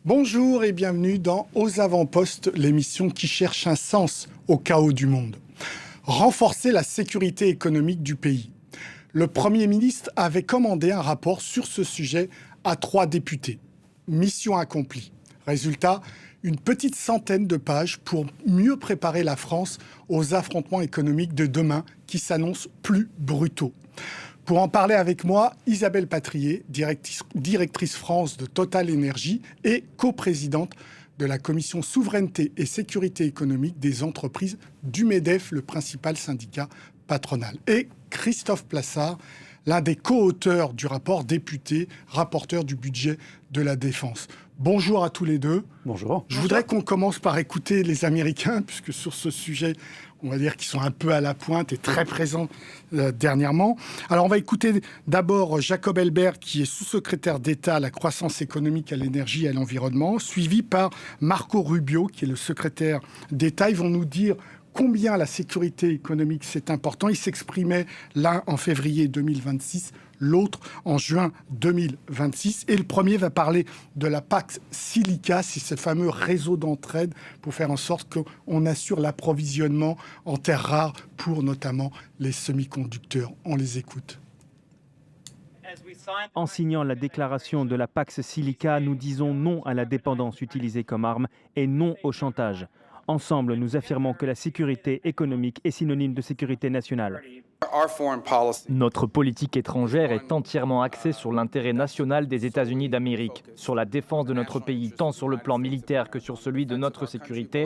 Bonjour et bienvenue dans Aux Avant-Postes, l'émission qui cherche un sens au chaos du monde. Renforcer la sécurité économique du pays. Le Premier ministre avait commandé un rapport sur ce sujet à 3 députés. Mission accomplie. Résultat, une petite centaine de pages pour mieux préparer la France aux affrontements économiques de demain qui s'annoncent plus brutaux. Pour en parler avec moi, Isabelle Patrier, directrice France de Total Énergie et coprésidente de la commission souveraineté et sécurité économique des entreprises du MEDEF, le principal syndicat patronal. Et Christophe Plassard, l'un des co-auteurs du rapport député, rapporteur du budget de la Défense. Bonjour à tous les deux. Bonjour. Je voudrais qu'on commence par écouter les Américains, puisque sur ce sujet, on va dire qu'ils sont un peu à la pointe et très présents dernièrement. Alors, on va écouter d'abord Jacob Elbert, qui est sous-secrétaire d'État à la croissance économique, à l'énergie et à l'environnement, suivi par Marco Rubio, qui est le secrétaire d'État. Ils vont nous dire combien la sécurité économique, c'est important. Ils s'exprimaient l'un en février 2026, l'autre en juin 2026. Et le premier va parler de la Pax Silica, c'est ce fameux réseau d'entraide pour faire en sorte qu'on assure l'approvisionnement en terres rares pour notamment les semi-conducteurs. On les écoute. En signant la déclaration de la Pax Silica, nous disons non à la dépendance utilisée comme arme et non au chantage. Ensemble, nous affirmons que la sécurité économique est synonyme de sécurité nationale. Notre politique étrangère est entièrement axée sur l'intérêt national des États-Unis d'Amérique, sur la défense de notre pays, tant sur le plan militaire que sur celui de notre sécurité,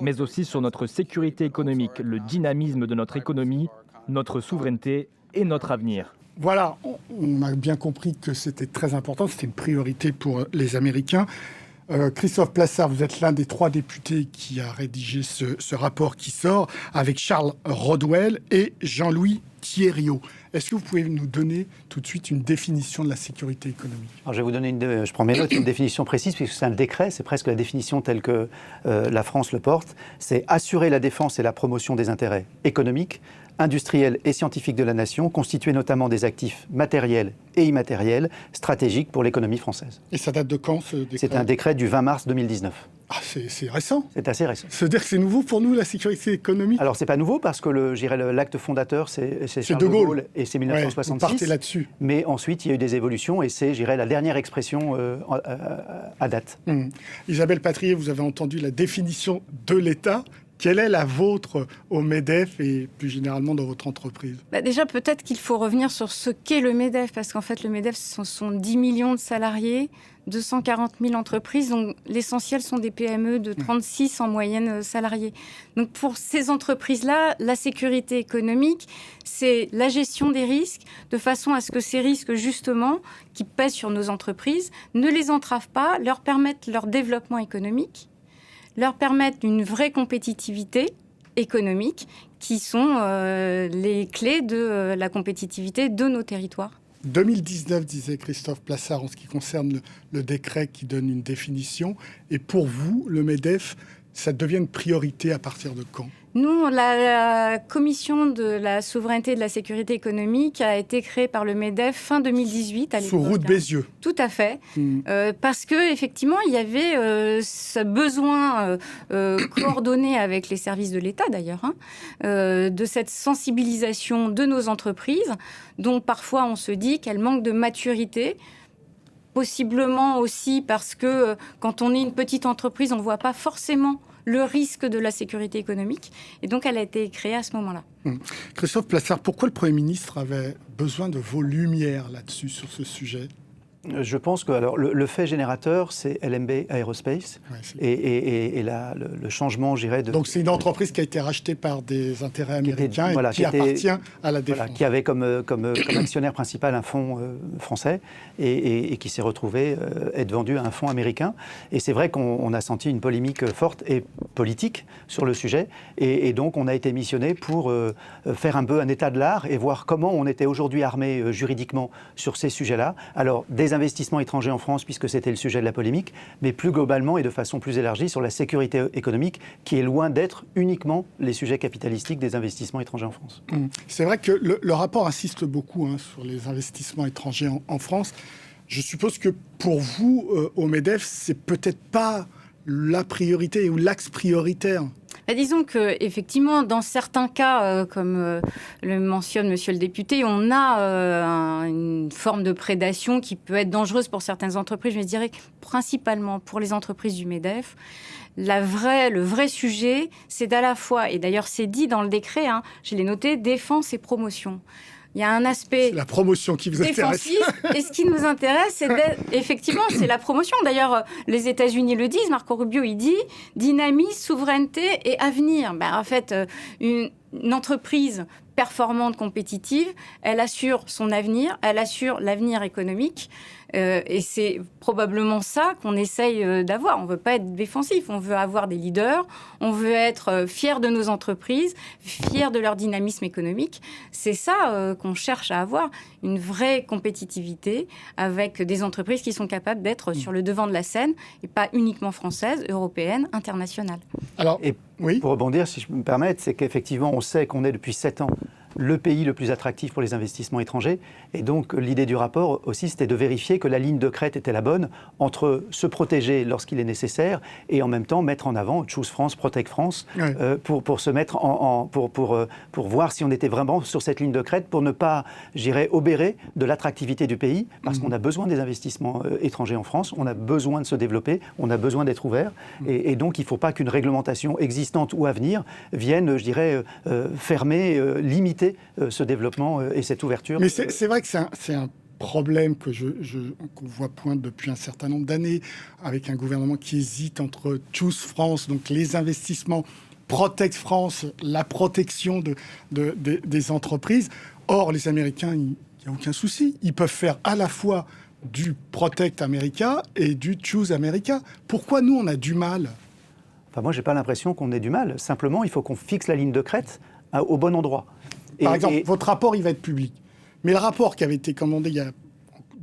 mais aussi sur notre sécurité économique, le dynamisme de notre économie, notre souveraineté et notre avenir. Voilà, on a bien compris que c'était très important, c'était une priorité pour les Américains. Christophe Plassard, vous êtes l'un des 3 députés qui a rédigé ce rapport qui sort avec Charles Rodwell et Jean-Louis Thierriot. Est-ce que vous pouvez nous donner tout de suite une définition de la sécurité économique ? Alors, je vais vous donner je prends mes notes, une définition précise, puisque c'est un décret, c'est presque la définition telle que la France le porte. C'est assurer la défense et la promotion des intérêts économiques, industriels et scientifiques de la nation, constitués notamment des actifs matériels et immatériels stratégiques pour l'économie française. Et ça date de quand, ce décret ? C'est un décret du 20 mars 2019. Ah, c'est récent. C'est assez récent. C'est-à-dire que c'est nouveau pour nous, la sécurité économique ? Alors, c'est pas nouveau, parce que l'acte fondateur, c'est Charles de Gaulle et c'est 1966. Ouais, vous partez là-dessus. Mais ensuite, il y a eu des évolutions et c'est, la dernière expression à date. Isabelle Patrier, vous avez entendu la définition de l'État. Quelle est la vôtre au MEDEF et plus généralement dans votre entreprise ? Déjà, peut-être qu'il faut revenir sur ce qu'est le MEDEF, parce qu'en fait, le MEDEF, ce sont 10 millions de salariés, 240 000 entreprises, donc l'essentiel sont des PME de 36 en moyenne salariés. Donc pour ces entreprises-là, la sécurité économique, c'est la gestion des risques, de façon à ce que ces risques, justement, qui pèsent sur nos entreprises, ne les entravent pas, leur permettent leur développement économique, leur permettent une vraie compétitivité économique, qui sont les clés de la compétitivité de nos territoires. 2019, disait Christophe Plassard, en ce qui concerne le décret qui donne une définition. Et pour vous, le MEDEF, ça devient une priorité à partir de quand ? Nous, la commission de la souveraineté et de la sécurité économique a été créée par le MEDEF fin 2018. À Sous Roux de Bézieux. Tout à fait. Parce qu'effectivement, il y avait ce besoin coordonné avec les services de l'État, d'ailleurs, de cette sensibilisation de nos entreprises, dont parfois on se dit qu'elles manquent de maturité. Possiblement aussi parce que quand on est une petite entreprise, on ne voit pas forcément le risque de la sécurité économique. Et donc, elle a été créée à ce moment-là. Christophe Plassard, pourquoi le Premier ministre avait besoin de vos lumières là-dessus, sur ce sujet ? Je pense que le fait générateur, c'est LMB Aerospace. Ouais, et le changement, je dirais... Donc c'est une entreprise qui a été rachetée par des intérêts américains et qui appartient à la défense. Qui avait comme actionnaire principal un fonds français et qui s'est retrouvé être vendu à un fonds américain. Et c'est vrai qu'on a senti une polémique forte et politique sur le sujet. Et donc on a été missionné pour faire un peu un état de l'art et voir comment on était aujourd'hui armé juridiquement sur ces sujets-là. Alors, des investissements étrangers en France, puisque c'était le sujet de la polémique, mais plus globalement et de façon plus élargie sur la sécurité économique, qui est loin d'être uniquement les sujets capitalistiques des investissements étrangers en France. C'est vrai que le rapport insiste beaucoup sur les investissements étrangers en France. Je suppose que pour vous, au MEDEF, c'est peut-être pas la priorité ou l'axe prioritaire. Disons qu'effectivement, dans certains cas, comme le mentionne monsieur le député, on a une forme de prédation qui peut être dangereuse pour certaines entreprises. Mais je dirais que principalement pour les entreprises du MEDEF, le vrai sujet, c'est d'à la fois, et d'ailleurs c'est dit dans le décret, je l'ai noté, défense et promotion. Il y a un aspect la promotion qui vous défensif, et ce qui nous intéresse, effectivement, c'est la promotion. D'ailleurs, les États-Unis le disent, Marco Rubio, il dit dynamisme, souveraineté et avenir. En fait, une entreprise performante, compétitive, elle assure son avenir, elle assure l'avenir économique. Et c'est probablement ça qu'on essaye d'avoir. On ne veut pas être défensif, on veut avoir des leaders, on veut être fiers de nos entreprises, fiers de leur dynamisme économique. C'est ça qu'on cherche à avoir, une vraie compétitivité avec des entreprises qui sont capables d'être sur le devant de la scène et pas uniquement françaises, européennes, internationales. Alors, oui. Pour rebondir, si je peux me permettre, c'est qu'effectivement, on sait qu'on est depuis 7 ans le pays le plus attractif pour les investissements étrangers. Et donc, l'idée du rapport aussi, c'était de vérifier que la ligne de crête était la bonne entre se protéger lorsqu'il est nécessaire et en même temps mettre en avant Choose France, Protect France, pour se mettre pour voir si on était vraiment sur cette ligne de crête, pour ne pas, j'irais, obérer de l'attractivité du pays, parce qu'on a besoin des investissements étrangers en France, on a besoin de se développer, on a besoin d'être ouvert. Et donc, il ne faut pas qu'une réglementation existante ou à venir vienne, je dirais, fermer, limiter ce développement et cette ouverture. Mais c'est vrai que c'est un problème qu'on voit poindre depuis un certain nombre d'années, avec un gouvernement qui hésite entre Choose France, donc les investissements, Protect France, la protection des entreprises. Or, les Américains, il n'y a aucun souci. Ils peuvent faire à la fois du Protect America et du Choose America. Pourquoi nous, on a du mal ? Enfin, moi, je n'ai pas l'impression qu'on ait du mal. Simplement, il faut qu'on fixe la ligne de crête au bon endroit. Par exemple, votre rapport, il va être public. Mais le rapport qui avait été commandé il y a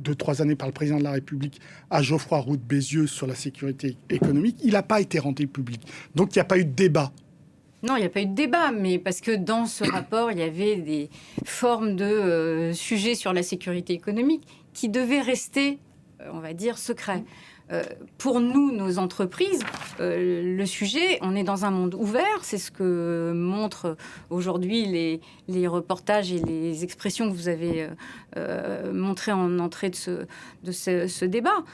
2-3 années par le président de la République à Geoffroy Roux de Bézieux sur la sécurité économique, il n'a pas été rendu public. Donc, il n'y a pas eu de débat. Non, il n'y a pas eu de débat, mais parce que dans ce rapport, il y avait des formes de sujets sur la sécurité économique qui devaient rester, on va dire, secrets. Pour nous, nos entreprises, le sujet, on est dans un monde ouvert. C'est ce que montrent aujourd'hui les reportages et les expressions que vous avez montrées en entrée de ce débat.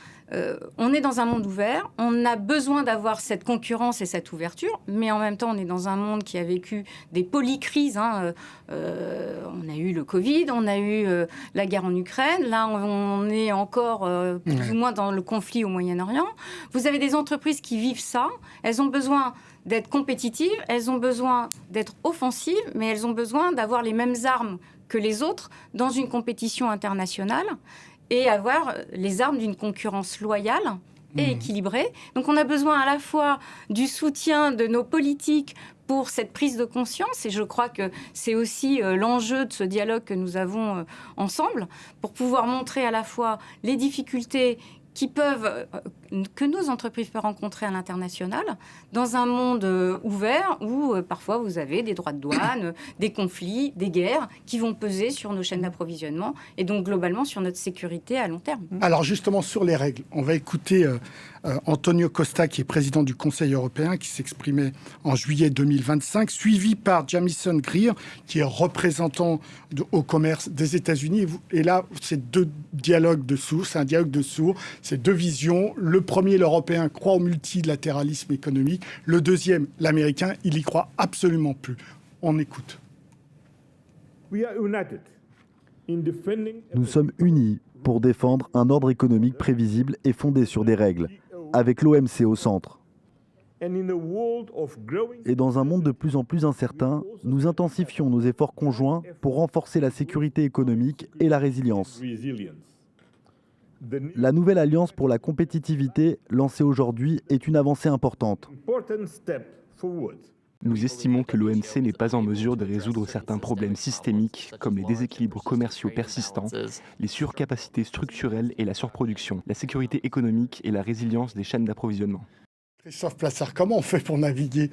On est dans un monde ouvert, on a besoin d'avoir cette concurrence et cette ouverture, mais en même temps, on est dans un monde qui a vécu des polycrises. On a eu le Covid, on a eu la guerre en Ukraine, là, on est encore plus ou moins dans le conflit au Moyen-Orient. Vous avez des entreprises qui vivent ça, elles ont besoin d'être compétitives, elles ont besoin d'être offensives, mais elles ont besoin d'avoir les mêmes armes que les autres dans une compétition internationale et avoir les armes d'une concurrence loyale et équilibrée. Donc on a besoin à la fois du soutien de nos politiques pour cette prise de conscience, et je crois que c'est aussi l'enjeu de ce dialogue que nous avons ensemble, pour pouvoir montrer à la fois les difficultés que nos entreprises peuvent rencontrer à l'international, dans un monde ouvert où parfois vous avez des droits de douane, des conflits, des guerres qui vont peser sur nos chaînes d'approvisionnement et donc globalement sur notre sécurité à long terme. Alors justement sur les règles, on va écouter Antonio Costa, qui est président du Conseil européen, qui s'exprimait en juillet 2025, suivi par Jamieson Greer, qui est représentant au commerce des États-Unis. Et là, c'est deux dialogues de sourds, c'est un dialogue de sourds, c'est deux visions. Le premier, l'Européen, croit au multilatéralisme économique. Le deuxième, l'Américain, il y croit absolument plus. On écoute. Nous sommes unis pour défendre un ordre économique prévisible et fondé sur des règles, avec l'OMC au centre. Et dans un monde de plus en plus incertain, nous intensifions nos efforts conjoints pour renforcer la sécurité économique et la résilience. La nouvelle alliance pour la compétitivité lancée aujourd'hui est une avancée importante. Nous estimons que l'OMC n'est pas en mesure de résoudre certains problèmes systémiques comme les déséquilibres commerciaux persistants, les surcapacités structurelles et la surproduction, la sécurité économique et la résilience des chaînes d'approvisionnement. Christophe Plassard, comment on fait pour naviguer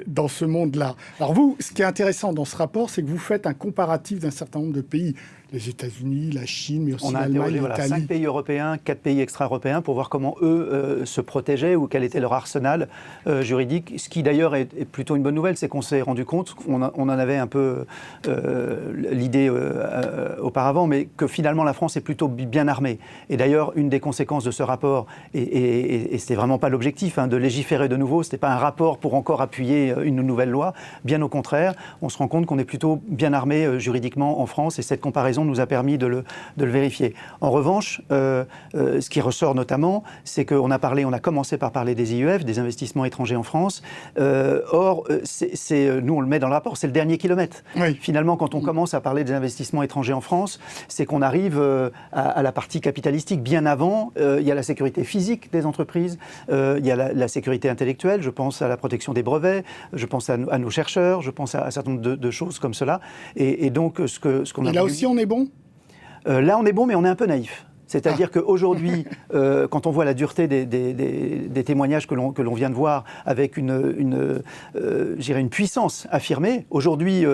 dans ce monde-là? Alors vous, ce qui est intéressant dans ce rapport, c'est que vous faites un comparatif d'un certain nombre de pays. les États-Unis, la Chine, mais aussi on a l'Allemagne, interrogé l'Italie. 5 pays européens, 4 pays extra-européens pour voir comment eux se protégeaient ou quel était leur arsenal juridique. Ce qui d'ailleurs est plutôt une bonne nouvelle, c'est qu'on s'est rendu compte, on en avait un peu l'idée auparavant, mais que finalement la France est plutôt bien armée. Et d'ailleurs, une des conséquences de ce rapport, et c'était vraiment pas l'objectif de légiférer de nouveau, c'était pas un rapport pour encore appuyer une nouvelle loi, bien au contraire, on se rend compte qu'on est plutôt bien armé juridiquement en France, et cette comparaison nous a permis de le vérifier. En revanche, ce qui ressort notamment, c'est qu'on a commencé par parler des IEF, des investissements étrangers en France. Or, nous on le met dans le rapport, c'est le dernier kilomètre. Oui. Finalement, quand on commence à parler des investissements étrangers en France, c'est qu'on arrive à la partie capitalistique bien avant. Il y a la sécurité physique des entreprises, il y a la sécurité intellectuelle, je pense à la protection des brevets, je pense à nos chercheurs, je pense à un certain nombre de choses comme cela. Et donc, ce qu'on a... Et là aussi, on est bon ? Là, on est bon, mais on est un peu naïf. C'est-à-dire qu'aujourd'hui, quand on voit la dureté des témoignages que l'on vient de voir, avec une puissance affirmée, aujourd'hui,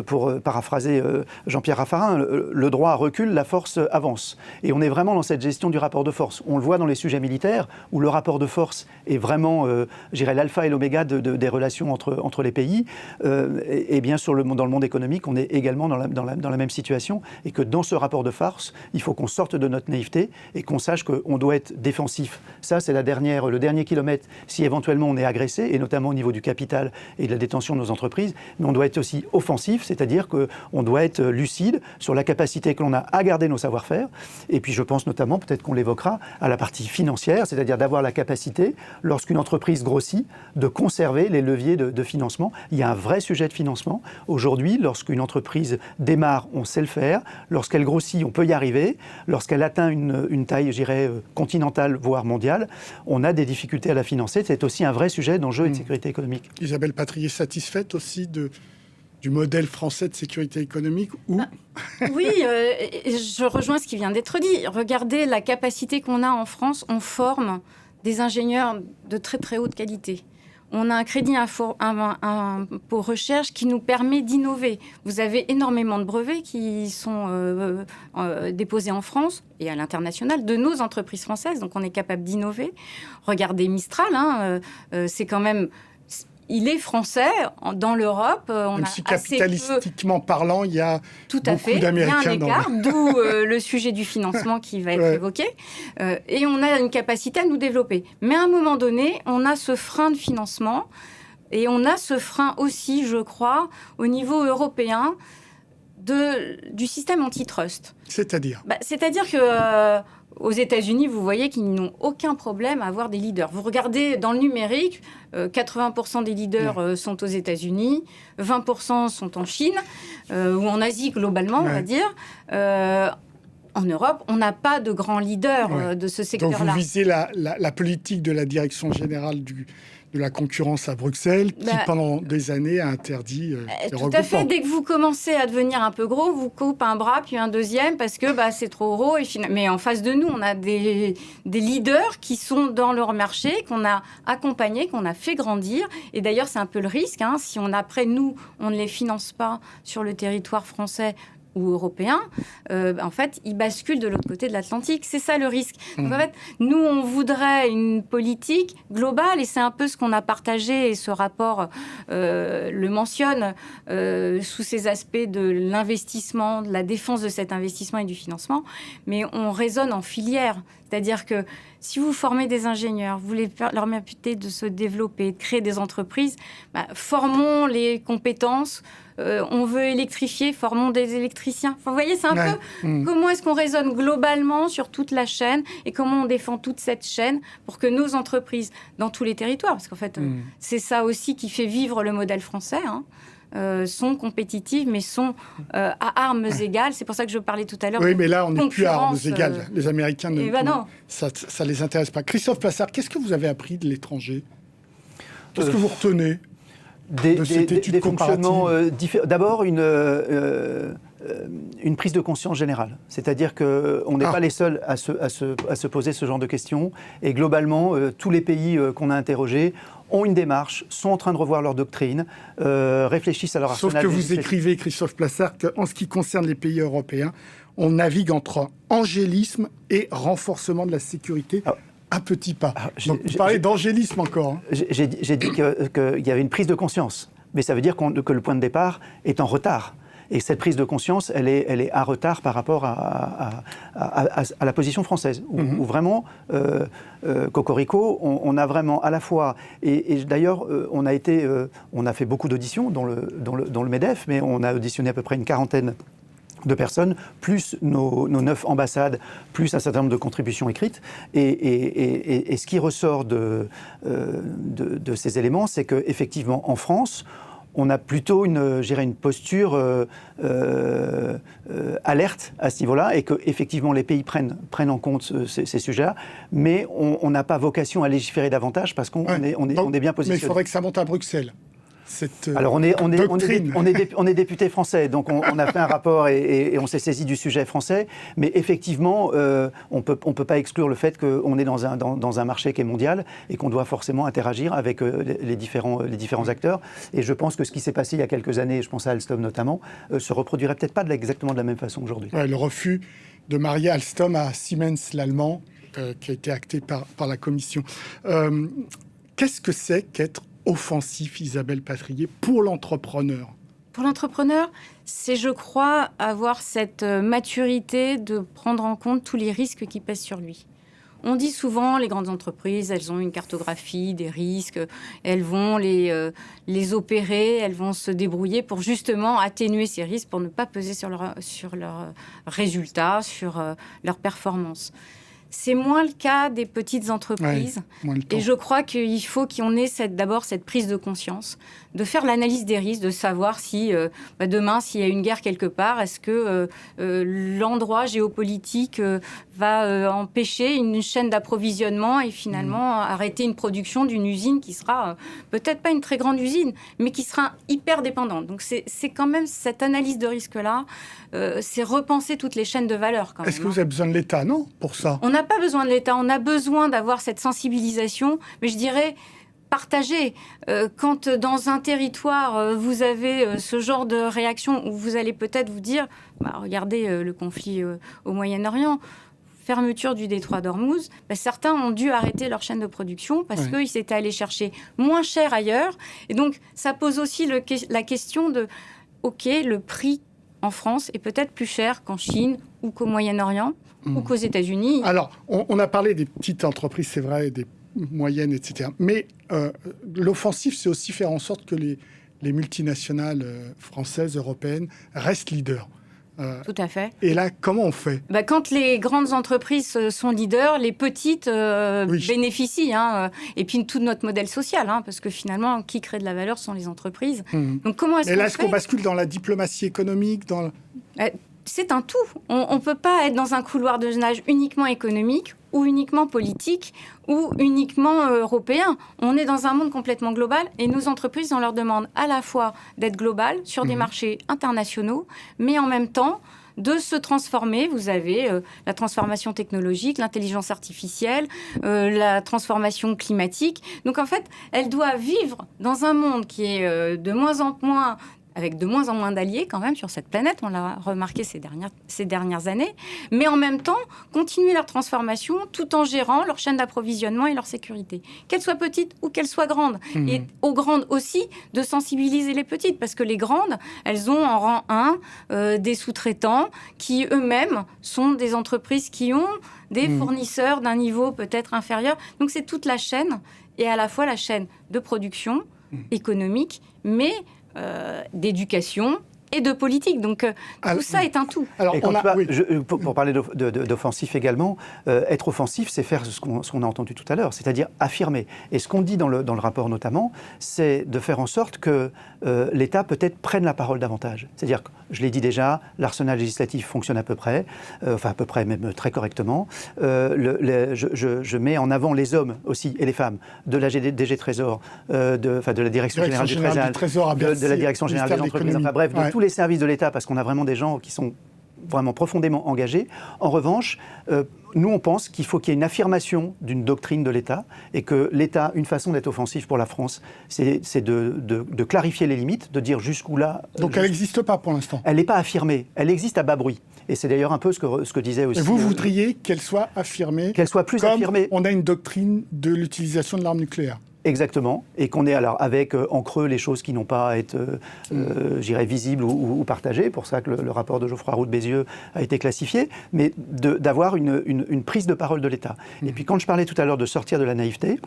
pour paraphraser Jean-Pierre Raffarin, le droit recule, la force avance. Et on est vraiment dans cette gestion du rapport de force. On le voit dans les sujets militaires, où le rapport de force est vraiment, l'alpha et l'oméga des relations entre les pays. Et bien sûr, dans le monde économique, on est également dans la même situation, et que dans ce rapport de force, il faut qu'on sorte de notre naïveté et qu'on sache qu'on doit être défensif. Ça, c'est le dernier kilomètre si éventuellement on est agressé, et notamment au niveau du capital et de la détention de nos entreprises. Mais on doit être aussi offensif, c'est-à-dire qu'on doit être lucide sur la capacité que l'on a à garder nos savoir-faire. Et puis je pense notamment, peut-être qu'on l'évoquera, à la partie financière, c'est-à-dire d'avoir la capacité, lorsqu'une entreprise grossit, de conserver les leviers de financement. Il y a un vrai sujet de financement. Aujourd'hui, lorsqu'une entreprise démarre, on sait le faire. Lorsqu'elle grossit, on peut y arriver. Lorsqu'elle atteint une taille, je dirais, continentale, voire mondiale, on a des difficultés à la financer. C'est aussi un vrai sujet d'enjeu et de sécurité économique. Isabelle Patrier, satisfaite aussi du modèle français de sécurité économique ou... Oui, je rejoins ce qui vient d'être dit. Regardez la capacité qu'on a en France. On forme des ingénieurs de très très haute qualité. On a un crédit impôt recherche qui nous permet d'innover. Vous avez énormément de brevets qui sont déposés en France et à l'international de nos entreprises françaises. Donc on est capable d'innover. Regardez Mistral, c'est quand même... Il est français dans l'Europe. Même si capitalistiquement parlant, il y a beaucoup d'Américains. Il y a un écart, d'où le sujet du financement qui va être évoqué. Et on a une capacité à nous développer. Mais à un moment donné, on a ce frein de financement. Et on a ce frein aussi, je crois, au niveau européen du système antitrust. C'est-à-dire C'est-à-dire que... aux États-Unis, vous voyez qu'ils n'ont aucun problème à avoir des leaders. Vous regardez dans le numérique, 80% des leaders sont aux États-Unis, 20% sont en Chine, ou en Asie globalement, on va dire. En Europe, on n'a pas de grands leaders de ce secteur-là. Donc vous visez la politique de la Direction générale de la concurrence à Bruxelles, qui pendant des années a interdit les regroupements. Tout à fait. Dès que vous commencez à devenir un peu gros, vous coupez un bras, puis un deuxième, parce que c'est trop gros. Mais en face de nous, on a des leaders qui sont dans leur marché, qu'on a accompagnés, qu'on a fait grandir. Et d'ailleurs, c'est un peu le risque. Si nous, on ne les finance pas sur le territoire français ou européens, en fait, ils basculent de l'autre côté de l'Atlantique. C'est ça le risque. Donc, en fait, nous, on voudrait une politique globale, et c'est un peu ce qu'on a partagé, et ce rapport le mentionne sous ces aspects de l'investissement, de la défense de cet investissement et du financement, mais on raisonne en filière. C'est-à-dire que si vous formez des ingénieurs, vous leur permettez de se développer, de créer des entreprises, formons les compétences. On veut électrifier, formons des électriciens. Enfin, vous voyez, c'est un peu comment est-ce qu'on raisonne globalement sur toute la chaîne et comment on défend toute cette chaîne pour que nos entreprises, dans tous les territoires, parce qu'en fait, c'est ça aussi qui fait vivre le modèle français, sont compétitives, mais sont à armes égales. C'est pour ça que je parlais tout à l'heure. Oui, mais là, on n'est plus à armes égales. Les Américains, non. Ça ne les intéresse pas. Christophe Plassard, qu'est-ce que vous avez appris de l'étranger ? Qu'est-ce que vous retenez de cette étude comparative ? D'abord, une prise de conscience générale. C'est-à-dire qu'on n'est pas les seuls à se poser ce genre de questions. Et globalement, tous les pays qu'on a interrogés ont une démarche, sont en train de revoir leur doctrine, réfléchissent à leur arsenal. Sauf que vous écrivez, Christophe Plassard, qu'en ce qui concerne les pays européens, on navigue entre angélisme et renforcement de la sécurité à petits pas. Donc vous parlez d'angélisme encore. Hein. J'ai dit qu'il y avait une prise de conscience, mais ça veut dire que le point de départ est en retard. Et cette prise de conscience, elle est à retard par rapport à la position française, où vraiment, Cocorico, on a vraiment à la fois, et d'ailleurs, on a fait beaucoup d'auditions dans le MEDEF, mais on a auditionné à peu près une quarantaine de personnes, plus nos 9 ambassades, plus un certain nombre de contributions écrites. Et ce qui ressort de ces éléments, c'est qu'effectivement, en France, on a plutôt une posture alerte à ce niveau-là, et qu'effectivement les pays prennent en compte ces sujets-là, mais on n'a pas vocation à légiférer davantage parce qu'on est bien positionné. Mais il faudrait que ça monte à Bruxelles. Alors on est député français, donc on a fait un rapport et on s'est saisi du sujet français, mais effectivement on peut pas exclure le fait qu'on est dans un marché qui est mondial et qu'on doit forcément interagir avec les différents acteurs. Et je pense que ce qui s'est passé il y a quelques années, je pense à Alstom notamment, se reproduirait peut-être pas exactement de la même façon aujourd'hui. Ouais, le refus de marier Alstom à Siemens l'allemand, qui a été acté par la Commission. Qu'est-ce que c'est qu'être offensif, Isabelle Patrier, pour l'entrepreneur? Pour l'entrepreneur, c'est, je crois, avoir cette maturité de prendre en compte tous les risques qui pèsent sur lui. On dit souvent, les grandes entreprises, elles ont une cartographie des risques, elles vont les opérer, elles vont se débrouiller pour justement atténuer ces risques, pour ne pas peser sur leurs résultats, sur leurs performances. C'est moins le cas des petites entreprises. Ouais, et je crois qu'il faut qu'on ait d'abord cette prise de conscience, de faire l'analyse des risques, de savoir si demain, s'il y a une guerre quelque part, est-ce que l'endroit géopolitique va empêcher une chaîne d'approvisionnement et finalement arrêter une production d'une usine qui sera peut-être pas une très grande usine, mais qui sera hyper dépendante. Donc c'est quand même cette analyse de risque-là, c'est repenser toutes les chaînes de valeur quand même. Est-ce que vous avez besoin de l'État, non, pour ça? On n'a pas besoin de l'État, on a besoin d'avoir cette sensibilisation, mais je dirais partagée. Quand dans un territoire, vous avez ce genre de réaction où vous allez peut-être vous dire, regardez le conflit au Moyen-Orient, fermeture du détroit d'Ormuz, certains ont dû arrêter leur chaîne de production parce qu'ils s'étaient allés chercher moins cher ailleurs. Et donc, ça pose aussi la question de, le prix en France est peut-être plus cher qu'en Chine ou qu'au Moyen-Orient ou qu'aux États-Unis. Alors, on a parlé des petites entreprises, c'est vrai, des moyennes, etc. Mais l'offensive, c'est aussi faire en sorte que les multinationales françaises, européennes, restent leaders. Tout à fait. Et là, comment on fait? Quand les grandes entreprises sont leaders, les petites bénéficient. Et puis tout notre modèle social, parce que finalement, qui crée de la valeur sont les entreprises. Donc comment est-ce qu'on fait? Et là, est-ce qu'on bascule dans la diplomatie économique C'est un tout. On ne peut pas être dans un couloir de nage uniquement économique ou uniquement politique ou uniquement européen. On est dans un monde complètement global et nos entreprises, on leur demande à la fois d'être globales sur des marchés internationaux, mais en même temps de se transformer. Vous avez la transformation technologique, l'intelligence artificielle, la transformation climatique. Donc en fait, elle doit vivre dans un monde qui est de moins en moins avec de moins en moins d'alliés quand même sur cette planète, on l'a remarqué ces dernières années, mais en même temps, continuer leur transformation tout en gérant leur chaîne d'approvisionnement et leur sécurité. Qu'elles soient petites ou qu'elles soient grandes. Et aux grandes aussi, de sensibiliser les petites, parce que les grandes, elles ont en rang 1 des sous-traitants qui eux-mêmes sont des entreprises qui ont des fournisseurs d'un niveau peut-être inférieur. Donc c'est toute la chaîne, et à la fois la chaîne de production économique, mais d'éducation et de politique. Donc tout ça est un tout. Alors, pour parler d'offensif également, être offensif, c'est faire ce qu'on a entendu tout à l'heure, c'est-à-dire affirmer. Et ce qu'on dit dans le rapport notamment, c'est de faire en sorte que l'État peut-être prenne la parole davantage. C'est-à-dire, je l'ai dit déjà, l'arsenal législatif fonctionne à peu près, même très correctement. Je mets en avant les hommes aussi et les femmes de la DG Trésor, de la Direction Générale du Trésor, de la Direction Générale des Entreprises, bref, de tous les services de l'État, parce qu'on a vraiment des gens qui sont vraiment profondément engagés. En revanche, nous, on pense qu'il faut qu'il y ait une affirmation d'une doctrine de l'État et que l'État, une façon d'être offensif pour la France, c'est de clarifier les limites, de dire jusqu'où là... Donc elle n'existe pas pour l'instant. Elle n'est pas affirmée, elle existe à bas bruit. Et c'est d'ailleurs un peu ce que disait aussi... Et vous voudriez qu'elle soit affirmée, qu'elle soit plus comme affirmée. On a une doctrine de l'utilisation de l'arme nucléaire. Exactement, et qu'on ait alors avec en creux les choses qui n'ont pas à être, visibles ou partagées, pour ça que le rapport de Geoffroy Roux de Bézieux a été classifié, mais d'avoir une prise de parole de l'État. Et puis quand je parlais tout à l'heure de sortir de la naïveté,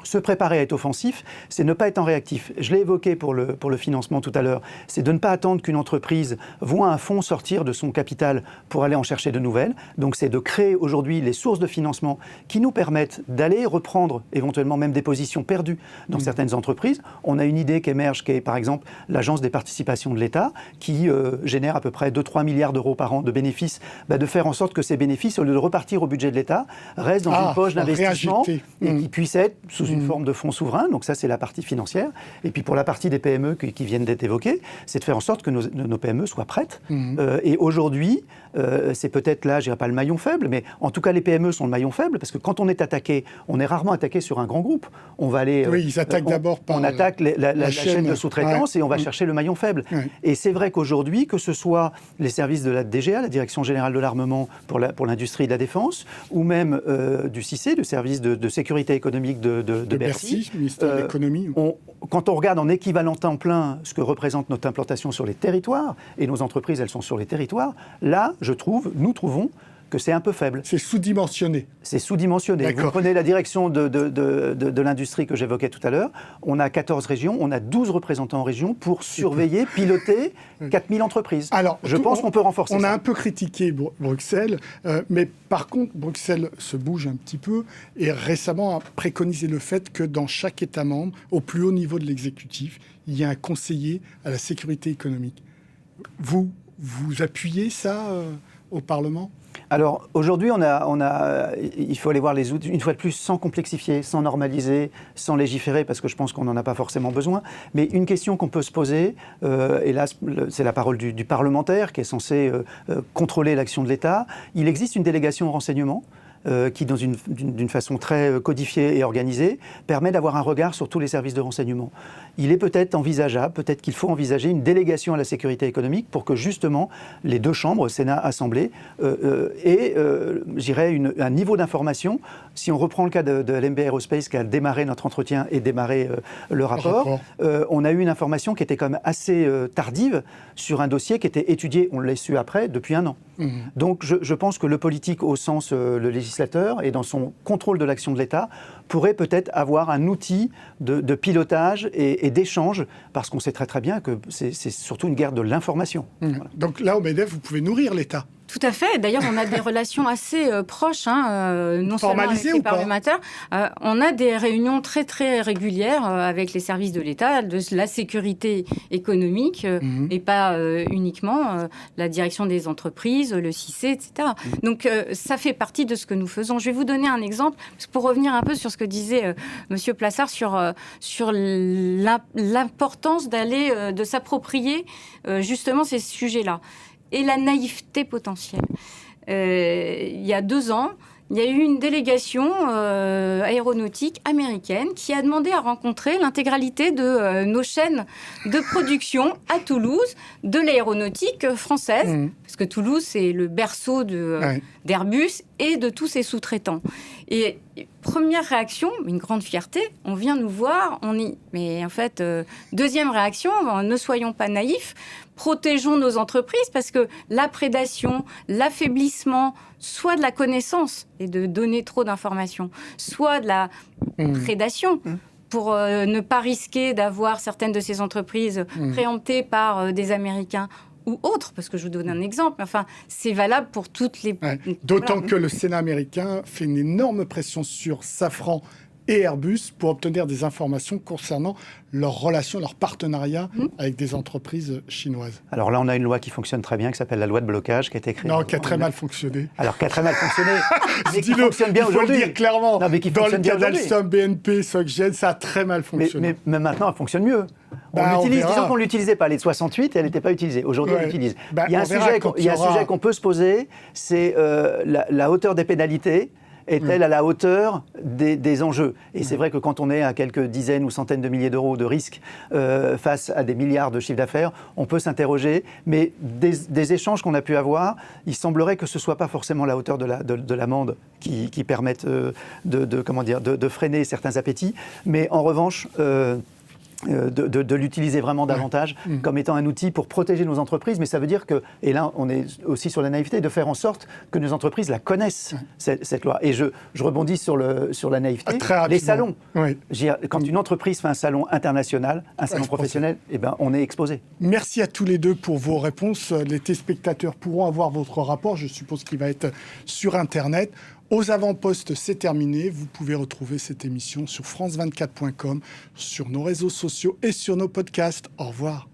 se préparer à être offensif, c'est ne pas être en réactif. Je l'ai évoqué pour le financement tout à l'heure, c'est de ne pas attendre qu'une entreprise voit un fonds sortir de son capital pour aller en chercher de nouvelles. Donc c'est de créer aujourd'hui les sources de financement qui nous permettent d'aller reprendre éventuellement même des positions perdues dans certaines entreprises. On a une idée qui émerge, qui est par exemple l'Agence des participations de l'État, qui génère à peu près 2-3 milliards d'euros par an de bénéfices, de faire en sorte que ces bénéfices, au lieu de repartir au budget de l'État, restent dans une poche d'investissement et qui puissent être sous une forme de fonds souverains. Donc ça, c'est la partie financière. Et puis pour la partie des PME qui viennent d'être évoquées, c'est de faire en sorte que nos PME soient prêtes. Et aujourd'hui, c'est peut-être là, je dirais pas le maillon faible, mais en tout cas, les PME sont le maillon faible, parce que quand on est attaqué, on est rarement attaqué sur un grand groupe. On va aller... oui, ils attaquent d'abord par... On attaque la chaîne de sous-traitance et on va chercher le maillon faible. Et c'est vrai qu'aujourd'hui, que ce soit les services de la DGA, la Direction Générale de l'Armement pour l'industrie et de la défense, ou même du CICE, du service de sécurité économique de Bercy, ministère de l'économie. Quand on regarde en équivalent temps plein ce que représente notre implantation sur les territoires, et nos entreprises, elles sont sur les territoires, là, nous trouvons que c'est un peu faible. C'est sous-dimensionné. C'est sous-dimensionné. Vous prenez la direction de l'industrie que j'évoquais tout à l'heure, on a 14 régions, on a 12 représentants en région pour surveiller, piloter 4000 entreprises. Alors, je pense qu'on peut renforcer ça. On a un peu critiqué Bruxelles, mais par contre, Bruxelles se bouge un petit peu et récemment a préconisé le fait que dans chaque État membre, au plus haut niveau de l'exécutif, il y a un conseiller à la sécurité économique. Vous appuyez ça au Parlement ? Alors aujourd'hui, il faut aller voir les outils, une fois de plus, sans complexifier, sans normaliser, sans légiférer, parce que je pense qu'on n'en a pas forcément besoin. Mais une question qu'on peut se poser, et là c'est la parole du parlementaire qui est censé contrôler l'action de l'État, il existe une délégation au renseignement qui, d'une façon très codifiée et organisée, permet d'avoir un regard sur tous les services de renseignement. Il est peut-être envisageable, peut-être qu'il faut envisager une délégation à la sécurité économique pour que justement les deux chambres, Sénat, Assemblée, aient, un niveau d'information. Si on reprend le cas de LMB Aerospace qui a démarré notre entretien et démarré le rapport, on a eu une information qui était quand même assez tardive sur un dossier qui était étudié, on l'a su après, depuis 1 an. Donc je pense que le politique au sens le législateur et dans son contrôle de l'action de l'État pourrait peut-être avoir un outil de pilotage et d'échange, parce qu'on sait très très bien que c'est surtout une guerre de l'information. Voilà. Donc là, au MEDEF, vous pouvez nourrir l'État. Tout à fait. D'ailleurs, on a des relations assez proches, non seulement avec les parlementaires. On a des réunions très, très régulières avec les services de l'État, de la sécurité économique, et pas uniquement la direction des entreprises, le CICE, etc. Donc, ça fait partie de ce que nous faisons. Je vais vous donner un exemple, pour revenir un peu sur ce que disait Monsieur Plassard sur l'importance de s'approprier justement ces sujets-là. Et la naïveté potentielle. Il y a 2 ans, il y a eu une délégation aéronautique américaine qui a demandé à rencontrer l'intégralité de nos chaînes de production à Toulouse de l'aéronautique française, parce que Toulouse, c'est le berceau d'Airbus et de tous ses sous-traitants. Et première réaction, une grande fierté, on vient nous voir, mais en fait, deuxième réaction, ne soyons pas naïfs, protégeons nos entreprises, parce que la prédation, l'affaiblissement, soit de la connaissance et de donner trop d'informations, soit de la prédation, pour ne pas risquer d'avoir certaines de ces entreprises préemptées par des Américains ou autres, parce que je vous donne un exemple, enfin, c'est valable pour toutes les... D'autant que le Sénat américain fait une énorme pression sur Safran et Airbus pour obtenir des informations concernant leurs relations, leurs partenariats avec des entreprises chinoises. Alors là, on a une loi qui fonctionne très bien, qui s'appelle la loi de blocage, qui a été créée... Non, qui a très mal fonctionné. Alors, qui a très mal fonctionné, mais qui fonctionne bien aujourd'hui. Il faut le dire clairement. Non, mais qui dans le fonctionne bien cas d'Alstom, BNP, SocGen, ça a très mal fonctionné. Mais maintenant, elle fonctionne mieux. Disons qu'on ne l'utilisait pas. Elle est de 68 et elle n'était pas utilisée. Aujourd'hui, on l'utilise. Il y a un sujet qu'on peut se poser, c'est la hauteur des pénalités. Est-elle à la hauteur des enjeux? Et c'est vrai que quand on est à quelques dizaines ou centaines de milliers d'euros de risques face à des milliards de chiffres d'affaires, on peut s'interroger. Mais des échanges qu'on a pu avoir, il semblerait que ce ne soit pas forcément la hauteur de l'amende qui permette de freiner certains appétits. Mais en revanche... de l'utiliser vraiment davantage comme étant un outil pour protéger nos entreprises, mais ça veut dire que, et là on est aussi sur la naïveté, de faire en sorte que nos entreprises la connaissent, cette loi. Et je rebondis sur la naïveté, les salons. Quand une entreprise fait un salon international, un salon professionnel, on est exposé. Merci à tous les deux pour vos réponses. Les téléspectateurs pourront avoir votre rapport, je suppose qu'il va être sur Internet. Aux avant-postes, c'est terminé. Vous pouvez retrouver cette émission sur france24.com, sur nos réseaux sociaux et sur nos podcasts. Au revoir.